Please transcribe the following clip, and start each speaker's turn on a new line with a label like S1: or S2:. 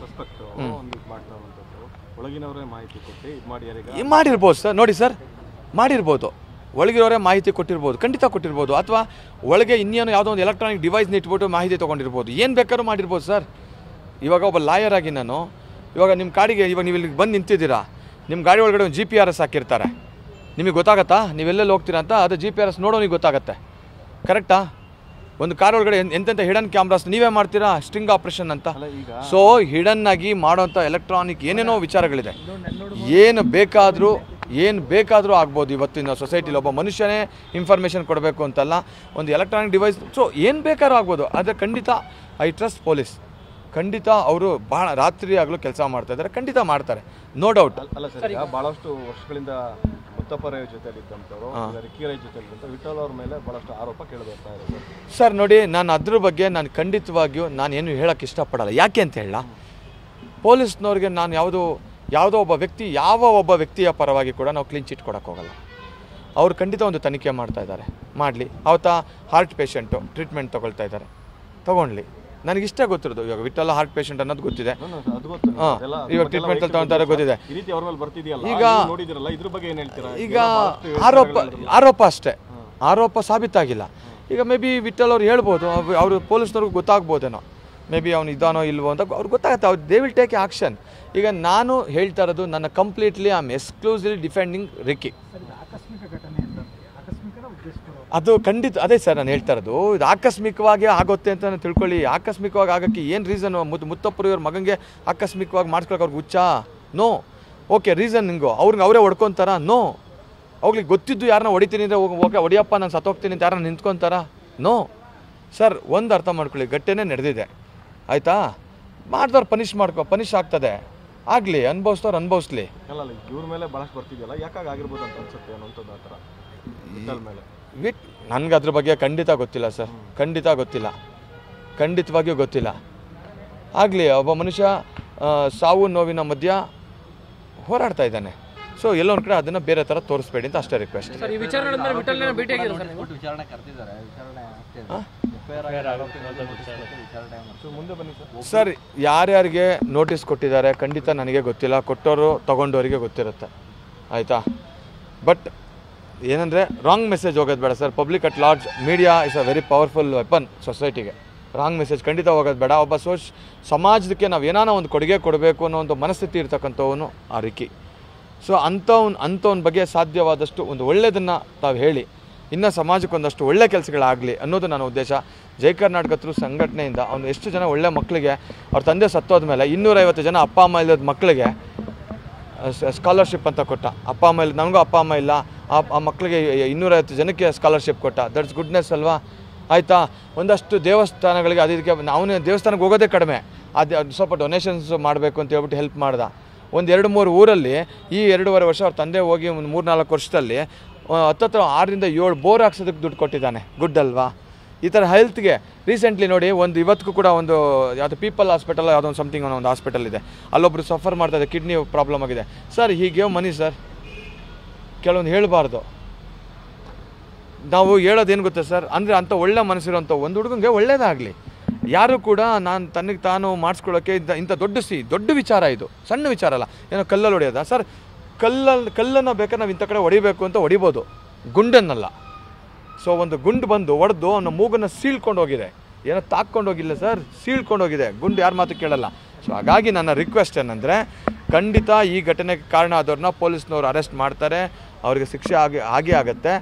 S1: Suspect ಒಂದು ಮಾಡ್ತಾರಂತದ್ದು ಒಳಗಿನವರೇ ಮಾಹಿತಿ ಕೊಟ್ಟು ಇದು ಮಾಡಿ ಯಾರಿಗೆ
S2: ಮಾಡಿರ್ಬೋದು ಸರ್. ನೋಡಿ ಸರ್, ಮಾಡಿರ್ಬೋದು, ಒಳಗಿರೋರೇ ಮಾಹಿತಿ ಕೊಟ್ಟಿರ್ಬೋದು, ಖಂಡಿತ ಕೊಟ್ಟಿರ್ಬೋದು. ಅಥವಾ ಒಳಗೆ ಇನ್ನೇನು ಯಾವುದೋ ಒಂದು ಎಲೆಕ್ಟ್ರಾನಿಕ್ ಡಿವೈಸ್ನ ಇಟ್ಬಿಟ್ಟು ಮಾಹಿತಿ ತೊಗೊಂಡಿರ್ಬೋದು, ಏನು ಬೇಕಾದ್ರೂ ಮಾಡಿರ್ಬೋದು ಸರ್. ಇವಾಗ ಒಬ್ಬ ಲಾಯರ್ ಆಗಿ ನಾನು ಇವಾಗ ನಿಮ್ಮ ಗಾಡಿಗೆ ಇವಾಗ ನೀವು ಇಲ್ಲಿಗೆ ಬಂದು ನಿಂತಿದ್ದೀರಾ, ನಿಮ್ಮ ಗಾಡಿ ಒಳಗಡೆ ಒಂದು GPS ಹಾಕಿರ್ತಾರೆ, ನಿಮಗೆ ಗೊತ್ತಾಗತ್ತಾ ನೀವೆಲ್ಲೆಲ್ಲಿ ಹೋಗ್ತೀರಾ ಅಂತ? ಅದು GPS ನೋಡೋನಿಗೆ ಗೊತ್ತಾಗತ್ತೆ, ಕರೆಕ್ಟಾ? ಒಂದು ಕಾರ್ ಒಳಗಡೆ ಎಂತೆಂಥ ಹಿಡನ್ ಕ್ಯಾಮ್ರಾಸ್ ನೀವೇ ಮಾಡ್ತೀರಾ, ಸ್ಟ್ರಿಂಗ್ ಆಪ್ರೇಷನ್ ಅಂತ. ಸೊ ಹಿಡನ್ ಆಗಿ ಮಾಡೋಂಥ ಎಲೆಕ್ಟ್ರಾನಿಕ್ ಏನೇನೋ ವಿಚಾರಗಳಿದೆ. ಏನು ಬೇಕಾದರೂ ಆಗ್ಬೋದು ಇವತ್ತಿನ ಸೊಸೈಟಿಲಿ. ಒಬ್ಬ ಮನುಷ್ಯನೇ ಇನ್ಫಾರ್ಮೇಷನ್ ಕೊಡಬೇಕು ಅಂತಲ್ಲ, ಒಂದು ಎಲೆಕ್ಟ್ರಾನಿಕ್ ಡಿವೈಸ್, ಸೊ ಏನು ಬೇಕಾದ್ರೂ ಆಗ್ಬೋದು. ಆದರೆ ಖಂಡಿತ ಐ ಟ್ರಸ್ಟ್ ಪೊಲೀಸ್. ಖಂಡಿತ ಅವರು ಭಾಳ ರಾತ್ರಿ ಆಗಲೂ ಕೆಲಸ ಮಾಡ್ತಾ ಇದ್ದಾರೆ, ಖಂಡಿತ ಮಾಡ್ತಾರೆ, ನೋ ಡೌಟ್.
S1: ಅಲ್ಲ ಸರ್, ಈಗ ಭಾಳಷ್ಟು ವರ್ಷಗಳಿಂದ ಮುತ್ತಪ್ಪರೈ ಜೊತೆಲಿ ಇದ್ದಂಥವ್ರು ರಿಕ್ಕಿರೈ ಜೊತೆಲಿ ಇದ್ದಂಥ ವಿಠಲ್ ಅವ್ರ ಮೇಲೆ ಭಾಳಷ್ಟು ಆರೋಪ ಕೇಳಿಬರ್ತಾ ಇದೆ
S2: ಸರ್. ನೋಡಿ, ನಾನು ಅದ್ರ ಬಗ್ಗೆ ನಾನು ಖಂಡಿತವಾಗಿಯೂ ಏನು ಹೇಳೋಕ್ಕೆ ಇಷ್ಟಪಡಲ್ಲ. ಯಾಕೆ ಅಂತ ಹೇಳ, ಪೊಲೀಸ್ನವ್ರಿಗೆ ನಾನು ಯಾವುದೋ ಒಬ್ಬ ವ್ಯಕ್ತಿಯ ಪರವಾಗಿ ಕೂಡ ನಾವು ಕ್ಲೀನ್ ಚಿಟ್ ಕೊಡೋಕ್ಕೆ ಹೋಗಲ್ಲ. ಅವ್ರು ಖಂಡಿತ ಒಂದು ತನಿಖೆ ಮಾಡ್ತಾ ಇದ್ದಾರೆ, ಮಾಡಲಿ. ಅವತ್ತ ಹಾರ್ಟ್ ಪೇಷಂಟು ಟ್ರೀಟ್ಮೆಂಟ್ ತೊಗೊಳ್ತಾ ಇದ್ದಾರೆ, ತೊಗೊಳ್ಳಿ. ನನಗಿಷ್ಟೇ ಗೊತ್ತಿರೋದು, ಇವಾಗ ವಿಠಲ ಹಾರ್ಟ್ ಪೇಷಂಟ್ ಅನ್ನೋದು ಗೊತ್ತಿದೆ. ಇವಾಗ ಟ್ರೀಟ್ಮೆಂಟ್ ತಗೊಳ್ತಾರೆ ಗೊತ್ತಿದೆ. ಈಗ ಆರೋಪ ಅಷ್ಟೇ, ಆರೋಪ ಸಾಬೀತಾಗಿಲ್ಲ. ಈಗ ಮೇ ಬಿ ವಿಠಲ್ ಅವ್ರು ಹೇಳ್ಬೋದು, ಅವರು ಪೊಲೀಸ್ನವ್ರಿಗೆ ಗೊತ್ತಾಗ್ಬೋದೇನೋ, ಮೇ ಬಿ ಅವ್ನು ಇದ್ದಾನೋ ಇಲ್ವೋ ಅಂತ ಅವ್ರಿಗೆ ಗೊತ್ತಾಗುತ್ತೆ. ಅವ್ರು ದೇ ವಿಲ್ ಟೇಕ್ ಆ್ಯಕ್ಷನ್. ಈಗ ನಾನು ಹೇಳ್ತಾ ಇರೋದು ನನ್ನ completely I am exclusively defending Ricky. ಅದು ಖಂಡಿತ ಅದೇ ಸರ್ ನಾನು ಹೇಳ್ತಾ ಇರೋದು. ಇದು ಆಕಸ್ಮಿಕವಾಗಿ ಆಗುತ್ತೆ ಅಂತ ತಿಳ್ಕೊಳ್ಳಿ. ಆಕಸ್ಮಿಕವಾಗಿ ಆಗೋಕ್ಕೆ ಏನು ರೀಸನ್ನು? ಮುತ್ತಪ್ಪರು ಇವ್ರ ಮಗನಿಗೆ ಆಕಸ್ಮಿಕವಾಗಿ ಮಾಡಿಸ್ಕೊಳಕ್ಕೆ ಅವ್ರಿಗೆ ಹುಚ್ಚಾ? ನೋ. ಓಕೆ, ರೀಸನ್ ನಿಂಗೋ ಅವರೇ ಹೊಡ್ಕೊತಾರ? ನೋ. ಅವ್ರಿಗೆ ಗೊತ್ತಿದ್ದು ಯಾರನ್ನ ಹೊಡಿತೀನಿ ಅಂದರೆ ಓಕೆ ಹೊಡಿಯಪ್ಪ ನಾನು ಸತ್ತೋಗ್ತೀನಿ ಅಂತ ಯಾರನ್ನ ನಿಂತ್ಕೊತಾರ? No sir. ಒಂದು ಅರ್ಥ ಮಾಡ್ಕೊಳ್ಳಿ, ಘಟನೆ ನಡೆದಿದೆ, ಆಯಿತಾ? ಮಾಡಿದವ್ರು ಪನಿಷ್ ಆಗ್ತದೆ, ಆಗಲಿ, ಅನುಭವಿಸ್ತವ್ರು ಅನುಭವಿಸ್ಲಿ.
S1: ಅಲ್ಲ, ಇವ್ರ ಮೇಲೆ ಭಾಳಷ್ಟು ಬರ್ತಿದೆಯಲ್ಲ, ಯಾಕಾಗಿ ಆಗಿರ್ಬೋದು ಅಂತ ಅನ್ಸುತ್ತೆ ಅನ್ನೋಂಥದ್ದು ಆ ಥರ ವಿಠಲ್ ಮೇಲೆ.
S2: ನನಗೆ ಅದ್ರ ಬಗ್ಗೆ ಖಂಡಿತ ಗೊತ್ತಿಲ್ಲ ಸರ್, ಖಂಡಿತ ಗೊತ್ತಿಲ್ಲ, ಖಂಡಿತವಾಗಿಯೂ ಗೊತ್ತಿಲ್ಲ. ಆಗಲಿ, ಒಬ್ಬ ಮನುಷ್ಯ ಸಾವು ನೋವಿನ ಮಧ್ಯ ಹೋರಾಡ್ತಾ ಇದ್ದಾನೆ. ಸೊ ಎಲ್ಲೊಂದು ಕಡೆ ಅದನ್ನು ಬೇರೆ ಥರ ತೋರಿಸ್ಬೇಡಿ ಅಂತ ಅಷ್ಟೇ ರಿಕ್ವೆಸ್ಟ್. ಸರ್, ಯಾರ್ಯಾರಿಗೆ ನೋಟಿಸ್ ಕೊಟ್ಟಿದ್ದಾರೆ ಖಂಡಿತ ನನಗೆ ಗೊತ್ತಿಲ್ಲ, ಕೊಟ್ಟವರು ತಗೊಂಡವರಿಗೆ ಗೊತ್ತಿರುತ್ತೆ, ಆಯಿತಾ? ಬಟ್ ಏನಂದರೆ ರಾಂಗ್ ಮೆಸೇಜ್ ಹೋಗೋದು ಬೇಡ sir. Public at large, media is a very powerful weapon ಸೊಸೈಟಿಗೆ. ರಾಂಗ್ ಮೆಸೇಜ್ ಖಂಡಿತ ಹೋಗೋದು ಬೇಡ. ಒಬ್ಬ ಸಮಾಜಕ್ಕೆ ನಾವು ಏನಾನ ಒಂದು ಕೊಡುಗೆ ಕೊಡಬೇಕು ಅನ್ನೋ ಒಂದು ಮನಸ್ಥಿತಿ ಇರ್ತಕ್ಕಂಥವನು ಆ ರಿಕ್ಕಿ. ಸೊ ಅಂಥವನ ಬಗ್ಗೆ ಸಾಧ್ಯವಾದಷ್ಟು ಒಂದು ಒಳ್ಳೆಯದನ್ನು ತಾವು ಹೇಳಿ, ಇನ್ನು ಸಮಾಜಕ್ಕೆ ಒಂದಷ್ಟು ಒಳ್ಳೆ ಕೆಲಸಗಳಾಗಲಿ ಅನ್ನೋದು ನನ್ನ ಉದ್ದೇಶ. ಜೈ ಕರ್ನಾಟಕ ಥ್ರೂ ಸಂಘಟನೆಯಿಂದ ಅವನು ಎಷ್ಟು ಜನ ಒಳ್ಳೆ ಮಕ್ಕಳಿಗೆ ಅವ್ರ ತಂದೆ ಸತ್ತೋದ ಮೇಲೆ 250 ಜನ ಅಪ್ಪ ಅಮ್ಮ ಇಲ್ಲದ ಮಕ್ಕಳಿಗೆ ಸ್ಕಾಲರ್ಶಿಪ್ ಅಂತ ಕೊಟ್ಟ. ಅಪ್ಪ ಅಮ್ಮ ಇಲ್ಲ, ನನಗೂ ಅಪ್ಪ ಅಮ್ಮ ಇಲ್ಲ, ಆ ಮಕ್ಕಳಿಗೆ 250 ಜನಕ್ಕೆ ಸ್ಕಾಲರ್ಶಿಪ್ ಕೊಟ್ಟ. ದಟ್ಸ್ ಗುಡ್ನೆಸ್ ಅಲ್ವಾ? ಆಯಿತಾ? ಒಂದಷ್ಟು ದೇವಸ್ಥಾನಗಳಿಗೆ ಅದಕ್ಕೆ ಅವನೇ ದೇವಸ್ಥಾನಕ್ಕೆ ಹೋಗೋದೇ ಕಡಿಮೆ, ಅದು ಸ್ವಲ್ಪ ಡೊನೇಷನ್ಸ್ ಮಾಡಬೇಕು ಅಂತ ಹೇಳ್ಬಿಟ್ಟು ಹೆಲ್ಪ್ ಮಾಡ್ದ. ಒಂದು 2-3 ಊರಲ್ಲಿ ಈ 2.5 ವರ್ಷ ಅವ್ರ ತಂದೆ ಹೋಗಿ ಒಂದು 3-4 ವರ್ಷದಲ್ಲಿ 6ರಿಂದ 7 ಬೋರ್ ಹಾಕ್ಸೋದಕ್ಕೆ ದುಡ್ಡು ಕೊಟ್ಟಿದ್ದಾನೆ. ಗುಡ್ ಅಲ್ವಾ? ಈ ಥರ ಹೆಲ್ತ್ಗೆ ರೀಸೆಂಟ್ಲಿ ನೋಡಿ, ಇವತ್ತಿಗೂ ಕೂಡ ಒಂದು ಯಾವುದೋ ಪೀಪಲ್ ಹಾಸ್ಪಿಟಲ್ ಯಾವುದೋ ಒಂದು ಸಮಥಿಂಗ್ ಅನ್ನೋ ಒಂದು ಹಾಸ್ಪಿಟಲ್ ಇದೆ, ಅಲ್ಲೊಬ್ರು ಸಫರ್ ಮಾಡ್ತಾ ಇದೆ, ಕಿಡ್ನಿ ಪ್ರಾಬ್ಲಮ್ ಆಗಿದೆ. ಸರ್, ಹೀಗೆ ಮನಿ ಸರ್, ಕೆಲವೊಂದು ಹೇಳಬಾರ್ದು. ನಾವು ಹೇಳೋದೇನು ಗೊತ್ತಾ ಸರ್, ಅಂದರೆ ಅಂಥ ಒಳ್ಳೆ ಮನಸ್ಸಿರೋಂಥ ಒಂದು ಹುಡುಗಂಗೆ ಒಳ್ಳೇದಾಗಲಿ. ಯಾರು ಕೂಡ ತನಗೆ ತಾನು ಮಾಡಿಸ್ಕೊಳ್ಳೋಕ್ಕೆ ಇಂಥ ದೊಡ್ಡ ವಿಚಾರ, ಇದು ಸಣ್ಣ ವಿಚಾರ ಅಲ್ಲ. ಏನೋ ಕಲ್ಲಲ್ಲಿ ಹೊಡೆಯೋದ ಸರ್? ಕಲ್ಲನ್ನು ಬೇಕಾದ್ರೆ ನಾವು ಇಂಥ ಕಡೆ ಹೊಡಿಬೇಕು ಅಂತ ಹೊಡಿಬೋದು, ಗುಂಡನ್ನಲ್ಲ. ಸೊ ಒಂದು ಗುಂಡು ಬಂದು ಹೊಡೆದು ಅವನ ಮೂಗನ್ನು ಸೀಳ್ಕೊಂಡು ಹೋಗಿದೆ, ಏನೋ ತಾಕ್ಕೊಂಡು ಹೋಗಿಲ್ಲ ಸರ್, ಸೀಳ್ಕೊಂಡು ಹೋಗಿದೆ. ಗುಂಡು ಯಾರ ಮಾತು ಕೇಳಲ್ಲ. ಸೊ ಹಾಗಾಗಿ ನನ್ನ ರಿಕ್ವೆಸ್ಟ್ ಏನಂದರೆ, ಖಂಡಿತ ಈ ಘಟನೆಗೆ ಕಾರಣ ಆದವ್ರನ್ನ ಪೊಲೀಸ್ನವ್ರು ಅರೆಸ್ಟ್ ಮಾಡ್ತಾರೆ, ಅವ್ರಿಗೆ ಶಿಕ್ಷೆ ಆಗೇ ಆಗುತ್ತೆ.